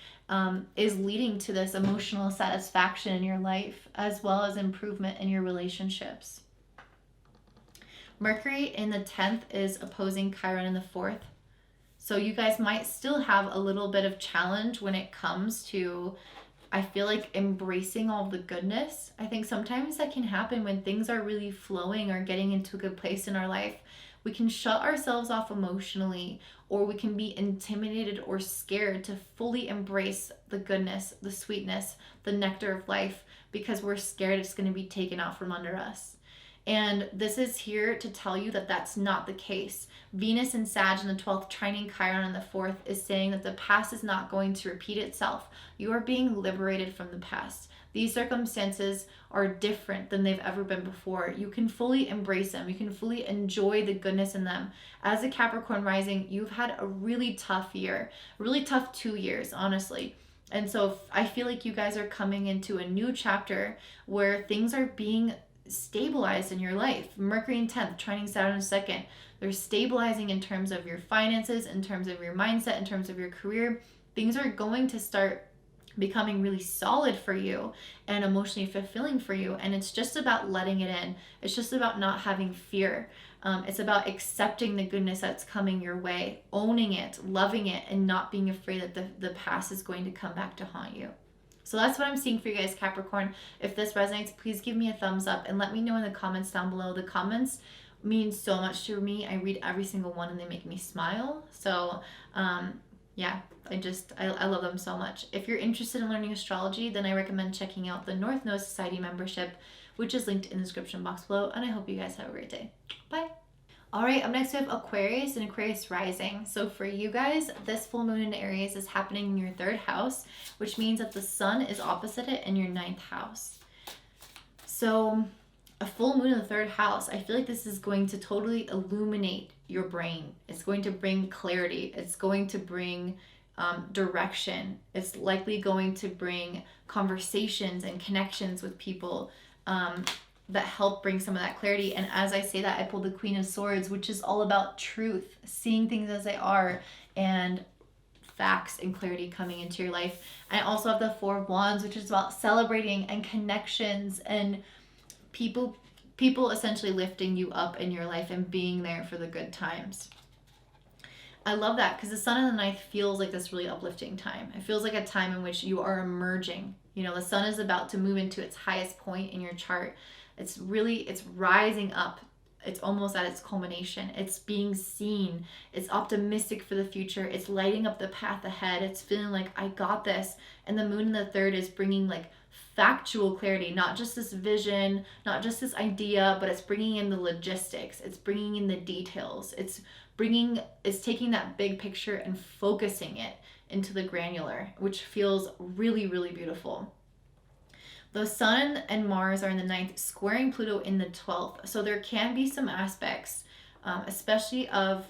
Speaker 1: is leading to this emotional satisfaction in your life, as well as improvement in your relationships. Mercury in the 10th is opposing Chiron in the 4th. So you guys might still have a little bit of challenge when it comes to, I feel like, embracing all the goodness. I think sometimes that can happen when things are really flowing or getting into a good place in our life. We can shut ourselves off emotionally, or we can be intimidated or scared to fully embrace the goodness, the sweetness, the nectar of life, because we're scared it's going to be taken out from under us. And this is here to tell you that that's not the case. Venus and Sag in the 12th, trining Chiron in the 4th, is saying that the past is not going to repeat itself. You are being liberated from the past. These circumstances are different than they've ever been before. You can fully embrace them. You can fully enjoy the goodness in them. As a Capricorn rising, you've had a really tough year, a really tough 2 years, honestly. And so I feel like you guys are coming into a new chapter where things are being stabilized in your life. Mercury in 10th, trining Saturn in 2nd. They're stabilizing in terms of your finances, in terms of your mindset, in terms of your career. Things are going to start becoming really solid for you and emotionally fulfilling for you. And it's just about letting it in. It's just about not having fear. It's about accepting the goodness that's coming your way, owning it, loving it, and not being afraid that the past is going to come back to haunt you. So that's what I'm seeing for you guys, Capricorn. If this resonates, please give me a thumbs up and let me know in the comments down below. The comments mean so much to me. I read every single one and they make me smile. So yeah, I love them so much. If you're interested in learning astrology, then I recommend checking out the North Node Society membership, which is linked in the description box below. And I hope you guys have a great day. Bye. All right, up next we have Aquarius and Aquarius Rising. So for you guys, this full moon in Aries is happening in your 3rd house, which means that the sun is opposite it in your 9th house. So a full moon in the 3rd house, I feel like this is going to totally illuminate your brain. It's going to bring clarity. It's going to bring direction. It's likely going to bring conversations and connections with people that help bring some of that clarity. And as I say that, I pulled the Queen of Swords, which is all about truth, seeing things as they are, and facts and clarity coming into your life. And I also have the Four of Wands, which is about celebrating and connections and people people essentially lifting you up in your life and being there for the good times. I love that because the sun in the ninth feels like this really uplifting time. It feels like a time in which you are emerging. You know, the sun is about to move into its highest point in your chart. It's rising up. It's almost at its culmination. It's being seen. It's optimistic for the future. It's lighting up the path ahead. It's feeling like, I got this. And the moon in the third is bringing like factual clarity, not just this vision, not just this idea, but it's bringing in the logistics. It's bringing in the details. It's taking that big picture and focusing it into the granular, which feels really, really beautiful. The sun and Mars are in the ninth, squaring Pluto in the 12th. So there can be some aspects, especially of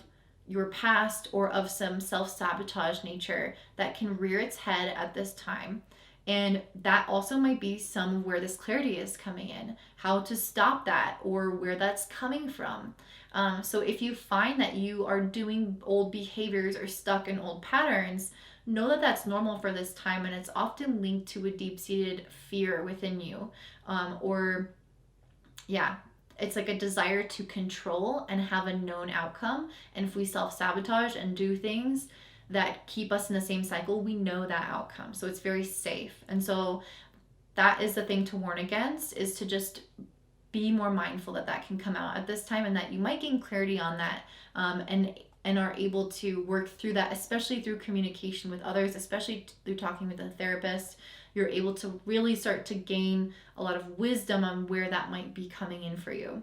Speaker 1: your past or of some self-sabotage nature, that can rear its head at this time. And that also might be some where this clarity is coming in, how to stop that or where that's coming from. So if you find that you are doing old behaviors or stuck in old patterns, know that that's normal for this time, and it's often linked to a deep-seated fear within you. It's like a desire to control and have a known outcome. And if we self-sabotage and do things that keep us in the same cycle, we know that outcome. So it's very safe. And so that is the thing to warn against, is to just be more mindful that can come out at this time, and that you might gain clarity on that, and are able to work through that, especially through communication with others, especially through talking with a therapist. You're able to really start to gain a lot of wisdom on where that might be coming in for you.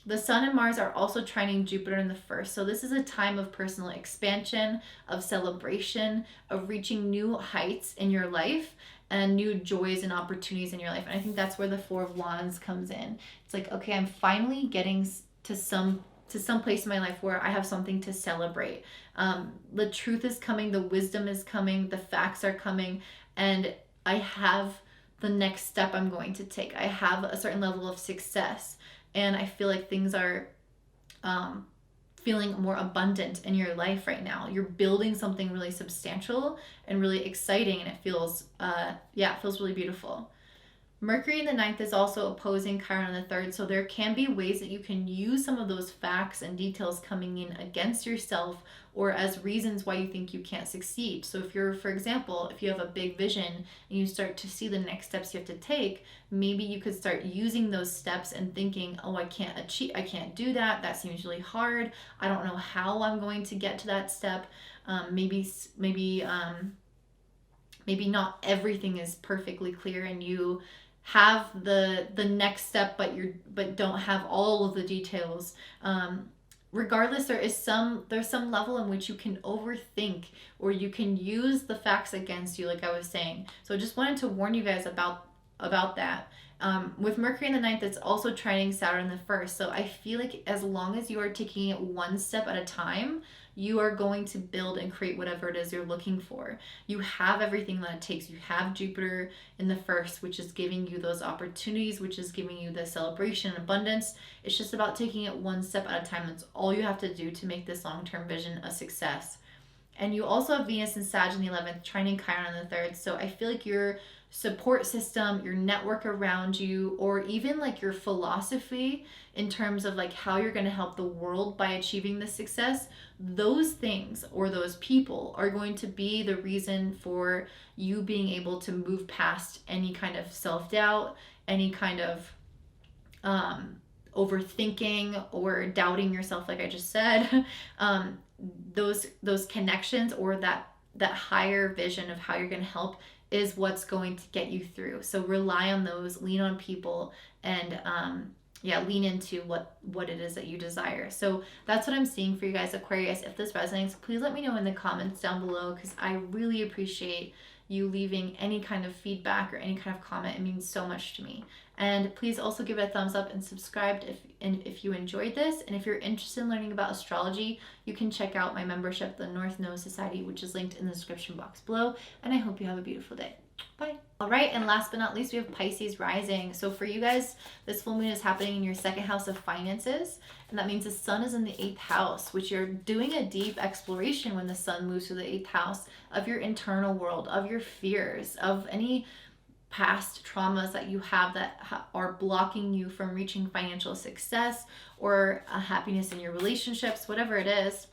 Speaker 1: The sun and Mars are also trining Jupiter in the first. So this is a time of personal expansion, of celebration, of reaching new heights in your life and new joys and opportunities in your life. And I think that's where the Four of Wands comes in. It's like, okay, I'm finally getting to some place in my life where I have something to celebrate. The truth is coming, the wisdom is coming, the facts are coming, and I have the next step I'm going to take. I have a certain level of success, and I feel like things are feeling more abundant in your life right now. You're building something really substantial and really exciting, and it feels really beautiful. Mercury in the ninth is also opposing Chiron in the third, so there can be ways that you can use some of those facts and details coming in against yourself or as reasons why you think you can't succeed. So if you're, for example, if you have a big vision and you start to see the next steps you have to take, maybe you could start using those steps and thinking, oh, I can't do that. That seems really hard. I don't know how I'm going to get to that step. Maybe not everything is perfectly clear, and you have the next step, but don't have all of the details. Regardless, there's some level in which you can overthink, or you can use the facts against you, like I was saying. So I just wanted to warn you guys about that. With Mercury in the ninth, it's also trining Saturn in the first. So I feel like as long as you are taking it one step at a time, you are going to build and create whatever it is you're looking for. You have everything that it takes. You have Jupiter in the first, which is giving you those opportunities, which is giving you the celebration and abundance. It's just about taking it one step at a time. That's all you have to do to make this long-term vision a success. And you also have Venus and Sag in the 11th, trining Chiron in the third. So I feel like your support system, your network around you, or even like your philosophy in terms of like how you're going to help the world by achieving this success, those things or those people are going to be the reason for you being able to move past any kind of self-doubt, any kind of overthinking or doubting yourself, like I just said. Those connections or that higher vision of how you're going to help is what's going to get you through. So rely on those, lean on people, and lean into what it is that you desire. So that's what I'm seeing for you guys, Aquarius. If this resonates, please let me know in the comments down below, because I really appreciate you leaving any kind of feedback or any kind of comment. It means so much to me. And please also give it a thumbs up and subscribe if you enjoyed this. And if you're interested in learning about astrology, you can check out my membership, the North Node Society, which is linked in the description box below. And I hope you have a beautiful day. Bye. All right, and last but not least, we have Pisces Rising. So for you guys, this full moon is happening in your second house of finances, and that means the sun is in the 8th house, which you're doing a deep exploration when the sun moves to the 8th house of your internal world, of your fears, of any past traumas that you have that are blocking you from reaching financial success or happiness in your relationships, whatever it is.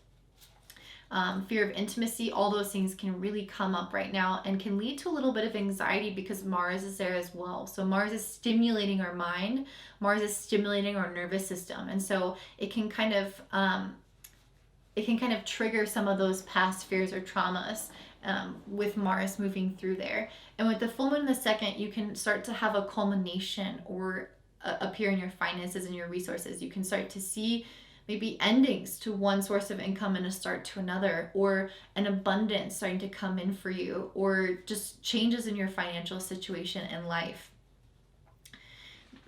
Speaker 1: Fear of intimacy, all those things can really come up right now and can lead to a little bit of anxiety because Mars is there as well. So Mars is stimulating our mind, Mars is stimulating our nervous system, and so it can kind of trigger some of those past fears or traumas with Mars moving through there. And with the full moon in the second, you can start to have a culmination or appear in your finances and your resources. You can start to see maybe endings to one source of income and a start to another, or an abundance starting to come in for you, or just changes in your financial situation and life.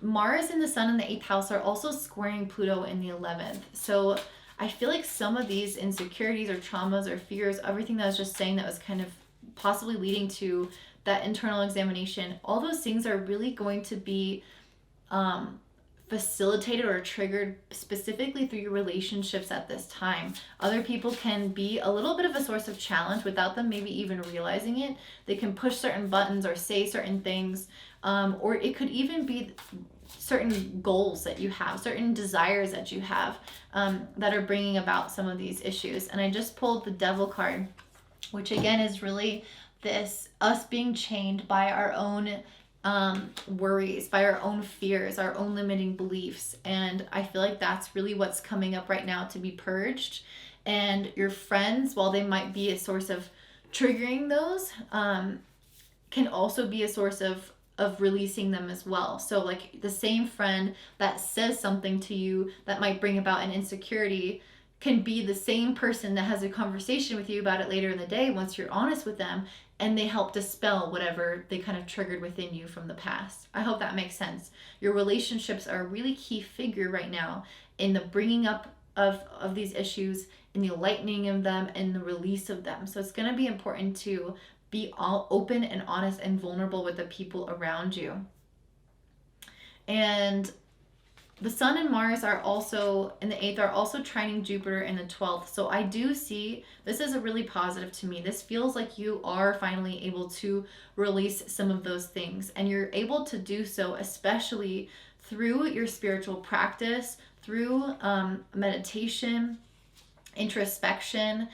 Speaker 1: Mars and the Sun in the 8th house are also squaring Pluto in the 11th. So I feel like some of these insecurities or traumas or fears, everything that I was just saying that was kind of possibly leading to that internal examination, all those things are really going to be facilitated or triggered specifically through your relationships at this time. Other people can be a little bit of a source of challenge without them maybe even realizing it. They can push certain buttons or say certain things, or it could even be certain goals that you have, certain desires that you have that are bringing about some of these issues. And I just pulled the Devil card, which again is really this us being chained by our own worries, by our own fears, our own limiting beliefs. And I feel like that's really what's coming up right now to be purged. And your friends, while they might be a source of triggering those, can also be a source of releasing them as well. So like the same friend that says something to you that might bring about an insecurity can be the same person that has a conversation with you about it later in the day once you're honest with them, and they help dispel whatever they kind of triggered within you from the past. I hope that makes sense. Your relationships are a really key figure right now in the bringing up of these issues, in the lightening of them, and the release of them. So it's going to be important to be all open and honest and vulnerable with the people around you. And the Sun and Mars are also in the 8th, are also trining Jupiter in the 12th. So I do see this is a really positive to me. This feels like you are finally able to release some of those things, and you're able to do so especially through your spiritual practice, through meditation, introspection.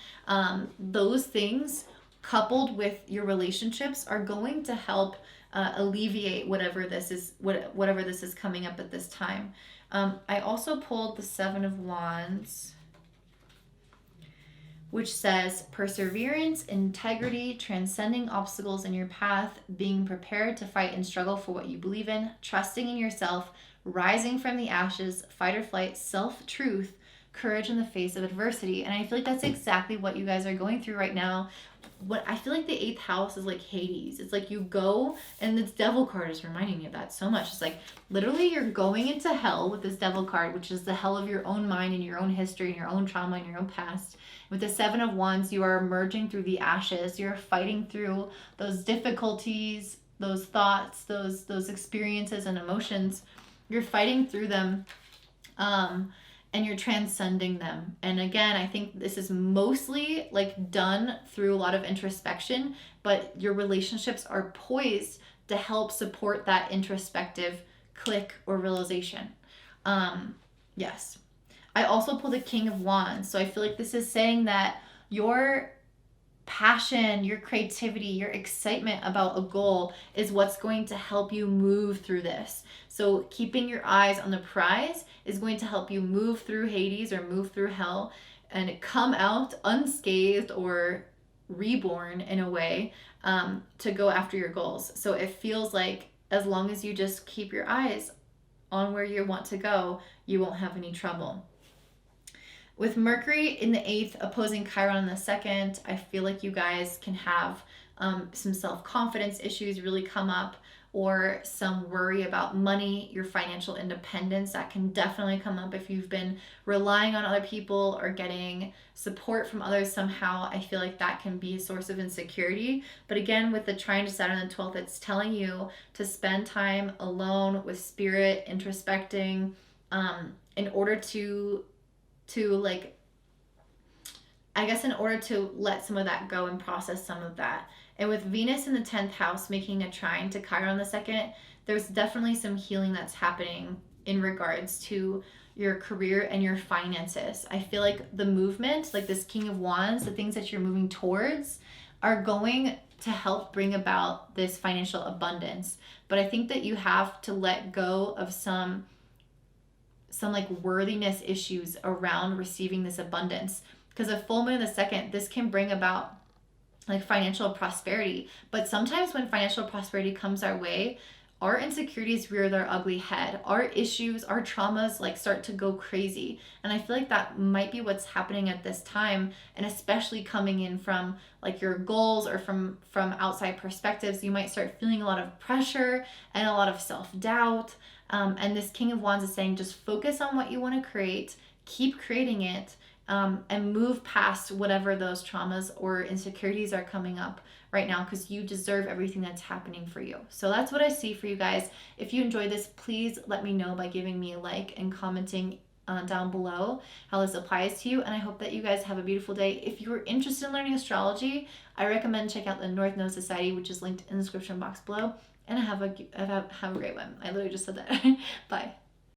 Speaker 1: Those things coupled with your relationships are going to help alleviate whatever this is coming up at this time. I also pulled the 7 of Wands, which says perseverance, integrity, transcending obstacles in your path, being prepared to fight and struggle for what you believe in, trusting in yourself, rising from the ashes, fight or flight, self-truth, courage in the face of adversity. And I feel like that's exactly what you guys are going through right now. What I feel like the 8th house is like Hades. It's like you go, and this Devil card is reminding me of that so much. It's like literally you're going into hell with this Devil card, which is the hell of your own mind and your own history and your own trauma and your own past. With the 7 of Wands, you are emerging through the ashes. You're fighting through those difficulties, those thoughts, those experiences and emotions. You're fighting through them. And you're transcending them. And again, I think this is mostly like done through a lot of introspection, but your relationships are poised to help support that introspective click or realization. Yes. I also pulled the King of Wands. So I feel like this is saying that your passion, your creativity, your excitement about a goal is what's going to help you move through this. So keeping your eyes on the prize is going to help you move through Hades or move through hell and come out unscathed or reborn in a way to go after your goals. So it feels like as long as you just keep your eyes on where you want to go, you won't have any trouble. With Mercury in the 8th opposing Chiron in the 2nd, I feel like you guys can have some self-confidence issues really come up, or some worry about money, your financial independence. That can definitely come up if you've been relying on other people or getting support from others somehow. I feel like that can be a source of insecurity. But again, with the trine to Saturn in the 12th, it's telling you to spend time alone with spirit, introspecting, in order to like, I guess in order to let some of that go and process some of that. And with Venus in the 10th house making a trine to Chiron the 2nd, there's definitely some healing that's happening in regards to your career and your finances. I feel like the movement, like this King of Wands, the things that you're moving towards are going to help bring about this financial abundance. But I think that you have to let go of some like worthiness issues around receiving this abundance. Because a full moon in the 2nd, this can bring about like financial prosperity. But sometimes when financial prosperity comes our way, our insecurities rear their ugly head. Our issues, our traumas like start to go crazy. And I feel like that might be what's happening at this time, and especially coming in from like your goals or from outside perspectives, you might start feeling a lot of pressure and a lot of self-doubt. And this King of Wands is saying just focus on what you want to create, keep creating it, and move past whatever those traumas or insecurities are coming up right now, because you deserve everything that's happening for you. So that's what I see for you guys. If you enjoyed this, please let me know by giving me a like and commenting down below how this applies to you. And I hope that you guys have a beautiful day. If you're interested in learning astrology, I recommend checking out the North Node Society, which is linked in the description box below. And have a great one. I literally just said that. Bye.